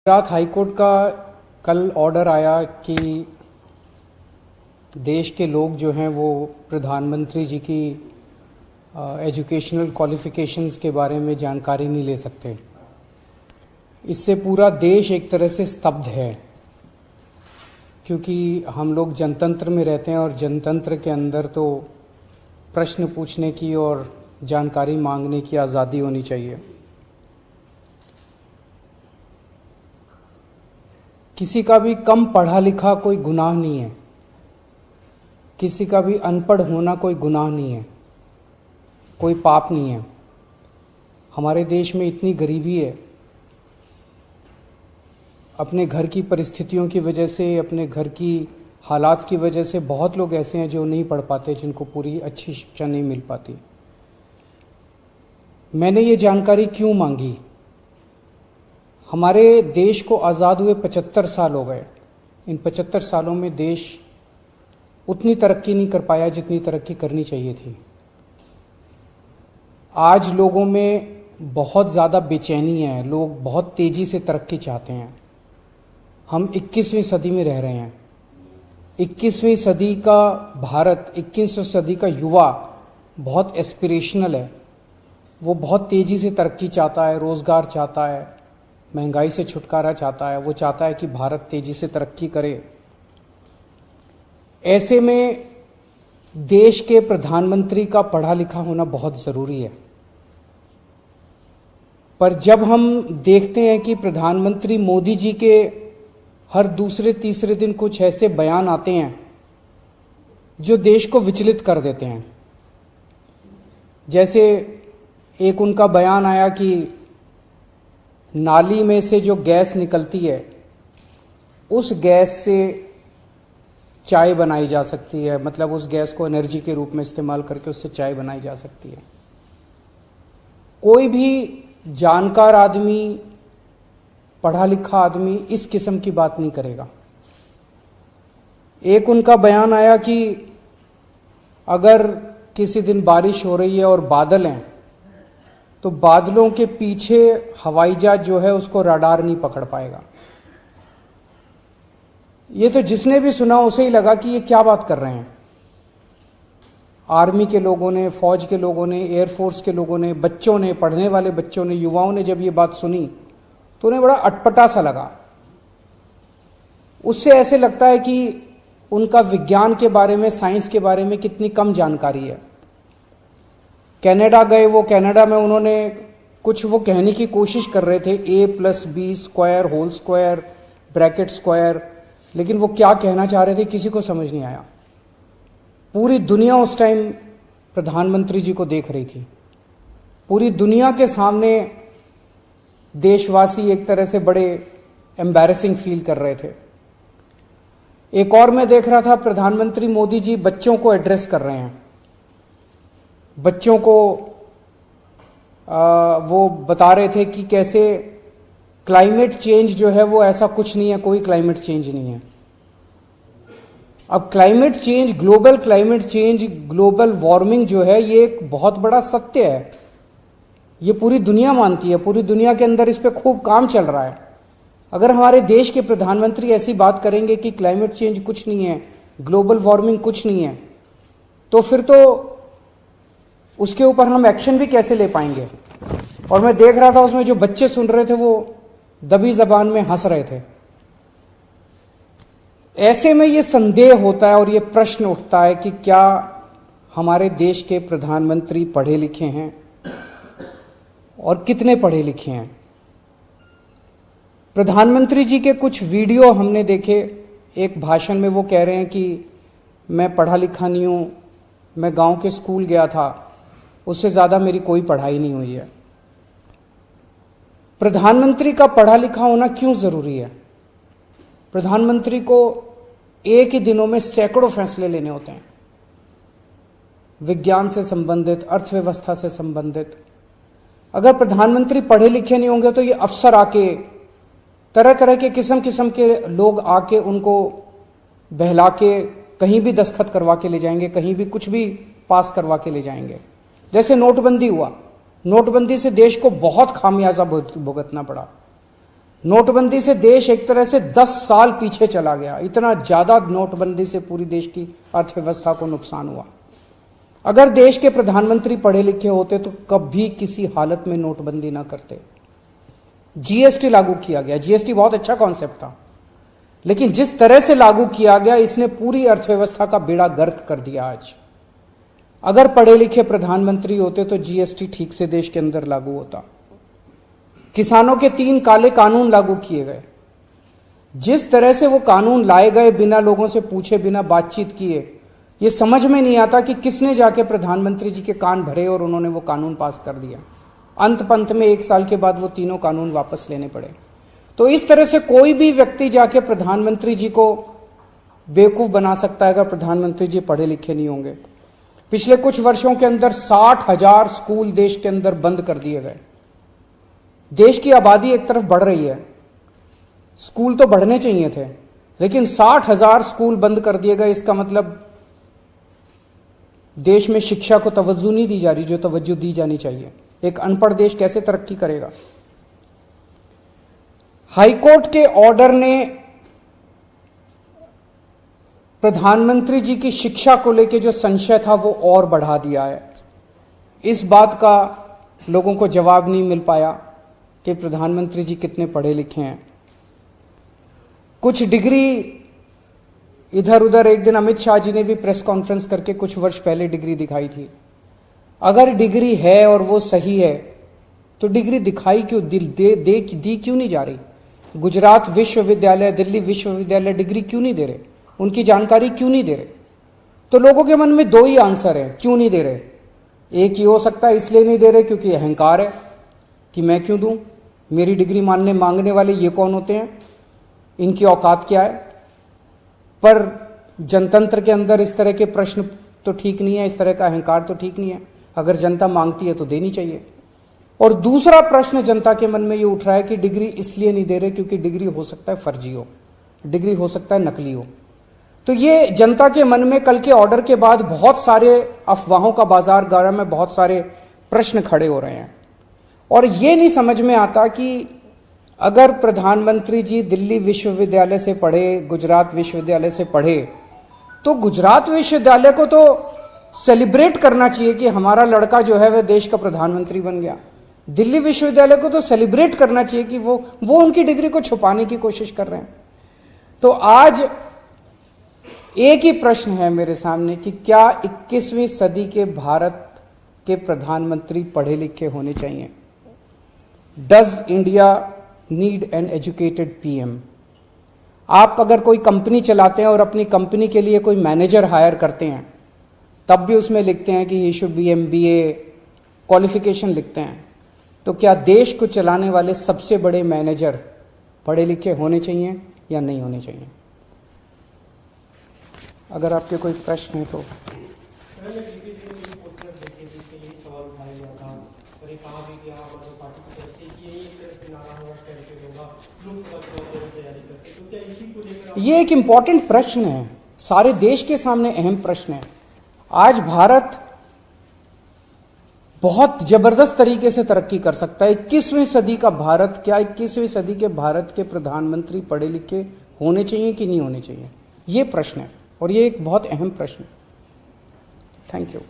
Gujarat high court का कल order आया कि देश के लोग जो हैं वो प्रधानमंत्री जी की एजुकेशनल क्वालिफ़िकेशंस के बारे में जानकारी नहीं ले सकते। इससे पूरा देश एक तरह से स्तब्ध है, क्योंकि हम लोग जनतंत्र में रहते हैं और जनतंत्र के अंदर तो प्रश्न पूछने की और जानकारी मांगने की आज़ादी होनी चाहिए। किसी का भी कम पढ़ा लिखा कोई गुनाह नहीं है, किसी का भी अनपढ़ होना कोई गुनाह नहीं है, कोई पाप नहीं है। हमारे देश में इतनी गरीबी है, अपने घर की परिस्थितियों की वजह से, अपने घर की हालात की वजह से बहुत लोग ऐसे हैं जो नहीं पढ़ पाते, जिनको पूरी अच्छी शिक्षा नहीं मिल पाती। मैंने ये जानकारी क्यों मांगी? हमारे देश को आज़ाद हुए 75 साल हो गए। इन 75 सालों में देश उतनी तरक्की नहीं कर पाया जितनी तरक्की करनी चाहिए थी। आज लोगों में बहुत ज़्यादा बेचैनी है, लोग बहुत तेज़ी से तरक्की चाहते हैं। हम 21वीं सदी में रह रहे हैं। 21वीं सदी का भारत, 21वीं सदी का युवा बहुत एस्पिरेशनल है। वो बहुत तेज़ी से तरक्की चाहता है, रोज़गार चाहता है, महंगाई से छुटकारा चाहता है। वो चाहता है कि भारत तेजी से तरक्की करे। ऐसे में देश के प्रधानमंत्री का पढ़ा लिखा होना बहुत ज़रूरी है। पर जब हम देखते हैं कि प्रधानमंत्री मोदी जी के हर दूसरे तीसरे दिन कुछ ऐसे बयान आते हैं जो देश को विचलित कर देते हैं। जैसे एक उनका बयान आया कि नाली में से जो गैस निकलती है, उस गैस से चाय बनाई जा सकती है, मतलब उस गैस को एनर्जी के रूप में इस्तेमाल करके उससे चाय बनाई जा सकती है। कोई भी जानकार आदमी, पढ़ा लिखा आदमी इस किस्म की बात नहीं करेगा। एक उनका बयान आया कि अगर किसी दिन बारिश हो रही है और बादल हैं, तो बादलों के पीछे हवाई जहाज जो है उसको रडार नहीं पकड़ पाएगा। ये तो जिसने भी सुना उसे ही लगा कि ये क्या बात कर रहे हैं। आर्मी के लोगों ने, फौज के लोगों ने, एयरफोर्स के लोगों ने, बच्चों ने, पढ़ने वाले बच्चों ने, युवाओं ने जब ये बात सुनी तो उन्हें बड़ा अटपटा सा लगा। उससे ऐसे लगता है कि उनका विज्ञान के बारे में, साइंस के बारे में कितनी कम जानकारी है। कनाडा गए, वो कनाडा में उन्होंने कुछ वो कहने की कोशिश कर रहे थे, a+b² whole square bracket square, लेकिन वो क्या कहना चाह रहे थे किसी को समझ नहीं आया। पूरी दुनिया उस टाइम प्रधानमंत्री जी को देख रही थी। पूरी दुनिया के सामने देशवासी एक तरह से बड़े एम्बैरेसिंग फील कर रहे थे। एक और मैं देख रहा था, प्रधानमंत्री मोदी जी बच्चों को एड्रेस कर रहे हैं। बच्चों को वो बता रहे थे कि कैसे क्लाइमेट चेंज जो है वो ऐसा कुछ नहीं है, कोई क्लाइमेट चेंज नहीं है। अब climate change, global climate change, global warming जो है ये एक बहुत बड़ा सत्य है। ये पूरी दुनिया मानती है, पूरी दुनिया के अंदर इस पे खूब काम चल रहा है। अगर हमारे देश के प्रधानमंत्री ऐसी बात करेंगे कि क्लाइमेट चेंज कुछ नहीं है, ग्लोबल वार्मिंग कुछ नहीं है, तो फिर तो उसके ऊपर हम एक्शन भी कैसे ले पाएंगे। और मैं देख रहा था उसमें जो बच्चे सुन रहे थे वो दबी जबान में हंस रहे थे। ऐसे में ये संदेह होता है और ये प्रश्न उठता है कि क्या हमारे देश के प्रधानमंत्री पढ़े लिखे हैं और कितने पढ़े लिखे हैं। प्रधानमंत्री जी के कुछ वीडियो हमने देखे। एक भाषण में वो कह रहे हैं कि मैं पढ़ा लिखा नहीं हूं, मैं गांव के स्कूल गया था, उससे ज़्यादा मेरी कोई पढ़ाई नहीं हुई है। प्रधानमंत्री का पढ़ा लिखा होना क्यों ज़रूरी है? प्रधानमंत्री को एक ही दिनों में सैकड़ों फैसले लेने होते हैं, विज्ञान से संबंधित, अर्थव्यवस्था से संबंधित। अगर प्रधानमंत्री पढ़े लिखे नहीं होंगे तो ये अफसर आके, तरह तरह के किस्म किस्म के लोग आके उनको बहला के कहीं भी दस्तखत करवा के ले जाएंगे, कहीं भी कुछ भी पास करवा के ले जाएंगे। जैसे नोटबंदी हुआ, नोटबंदी से देश को बहुत खामियाजा भुगतना पड़ा। नोटबंदी से देश एक तरह से 10 साल पीछे चला गया। इतना ज्यादा नोटबंदी से पूरी देश की अर्थव्यवस्था को नुकसान हुआ। अगर देश के प्रधानमंत्री पढ़े लिखे होते तो कभी किसी हालत में नोटबंदी ना करते। जीएसटी लागू किया गया, जीएसटी बहुत अच्छा कॉन्सेप्ट था, लेकिन जिस तरह से लागू किया गया इसने पूरी अर्थव्यवस्था का बेड़ा गर्क कर दिया। आज अगर पढ़े लिखे प्रधानमंत्री होते तो जीएसटी ठीक से देश के अंदर लागू होता। किसानों के 3 काले कानून लागू किए गए। जिस तरह से वो कानून लाए गए बिना लोगों से पूछे, बिना बातचीत किए, ये समझ में नहीं आता कि किसने जाके प्रधानमंत्री जी के कान भरे और उन्होंने वो कानून पास कर दिया। अंत पंत में 1 साल के बाद वो तीनों कानून वापस लेने पड़े। तो इस तरह से कोई भी व्यक्ति जाके प्रधानमंत्री जी को बेवकूफ बना सकता है अगर प्रधानमंत्री जी पढ़े लिखे नहीं होंगे। पिछले कुछ वर्षों के अंदर 60,000 स्कूल देश के अंदर बंद कर दिए गए। देश की आबादी एक तरफ बढ़ रही है, स्कूल तो बढ़ने चाहिए थे, लेकिन 60,000 स्कूल बंद कर दिए गए। इसका मतलब देश में शिक्षा को तवज्जो नहीं दी जा रही जो तवज्जो दी जानी चाहिए। एक अनपढ़ देश कैसे तरक्की करेगा? हाईकोर्ट के ऑर्डर ने प्रधानमंत्री जी की शिक्षा को लेकर जो संशय था वो और बढ़ा दिया है। इस बात का लोगों को जवाब नहीं मिल पाया कि प्रधानमंत्री जी कितने पढ़े लिखे हैं। कुछ डिग्री इधर उधर, एक दिन अमित शाह जी ने भी प्रेस कॉन्फ्रेंस करके कुछ वर्ष पहले डिग्री दिखाई थी। अगर डिग्री है और वो सही है तो डिग्री दिखाई क्यों, दी क्यों नहीं जा रही? गुजरात विश्वविद्यालय, दिल्ली विश्वविद्यालय डिग्री क्यों नहीं दे रहे? उनकी जानकारी क्यों नहीं दे रहे? तो लोगों के मन में 2 ही आंसर है क्यों नहीं दे रहे। एक ही हो सकता है इसलिए नहीं दे रहे क्योंकि अहंकार है कि मैं क्यों दूं, मेरी डिग्री मांगने वाले ये कौन होते हैं, इनकी औकात क्या है। पर जनतंत्र के अंदर इस तरह के प्रश्न तो ठीक नहीं है, इस तरह का अहंकार तो ठीक नहीं है। अगर जनता मांगती है तो देनी चाहिए। और दूसरा प्रश्न जनता के मन में ये उठ रहा है कि डिग्री इसलिए नहीं दे रहे क्योंकि डिग्री हो सकता है फर्जी हो, डिग्री हो सकता है नकली हो। तो ये जनता के मन में कल के ऑर्डर के बाद बहुत सारे अफवाहों का बाजार गर्म है, बहुत सारे प्रश्न खड़े हो रहे हैं। और ये नहीं समझ में आता कि अगर प्रधानमंत्री जी दिल्ली विश्वविद्यालय से पढ़े, गुजरात विश्वविद्यालय से पढ़े, तो गुजरात विश्वविद्यालय को तो सेलिब्रेट करना चाहिए कि हमारा लड़का जो है वह देश का प्रधानमंत्री बन गया। दिल्ली विश्वविद्यालय को तो सेलिब्रेट करना चाहिए कि वो उनकी डिग्री को छुपाने की कोशिश कर रहे हैं। तो आज एक ही प्रश्न है मेरे सामने कि क्या 21वीं सदी के भारत के प्रधानमंत्री पढ़े लिखे होने चाहिए? Does India need an educated PM? आप अगर कोई कंपनी चलाते हैं और अपनी कंपनी के लिए कोई मैनेजर हायर करते हैं, तब भी उसमें लिखते हैं कि he should be MBA qualification लिखते हैं। तो क्या देश को चलाने वाले सबसे बड़े मैनेजर पढ़े लिखे होने चाहिए या नहीं होने चाहिए? अगर आपके कोई प्रश्न है तो। ये एक इंपॉर्टेंट प्रश्न है, सारे देश के सामने अहम प्रश्न है। आज भारत बहुत जबरदस्त तरीके से तरक्की कर सकता है। 21वीं सदी का भारत, क्या 21वीं सदी के भारत के प्रधानमंत्री पढ़े लिखे होने चाहिए कि नहीं होने चाहिए? ये प्रश्न है और ये एक बहुत अहम प्रश्न है। Thank you.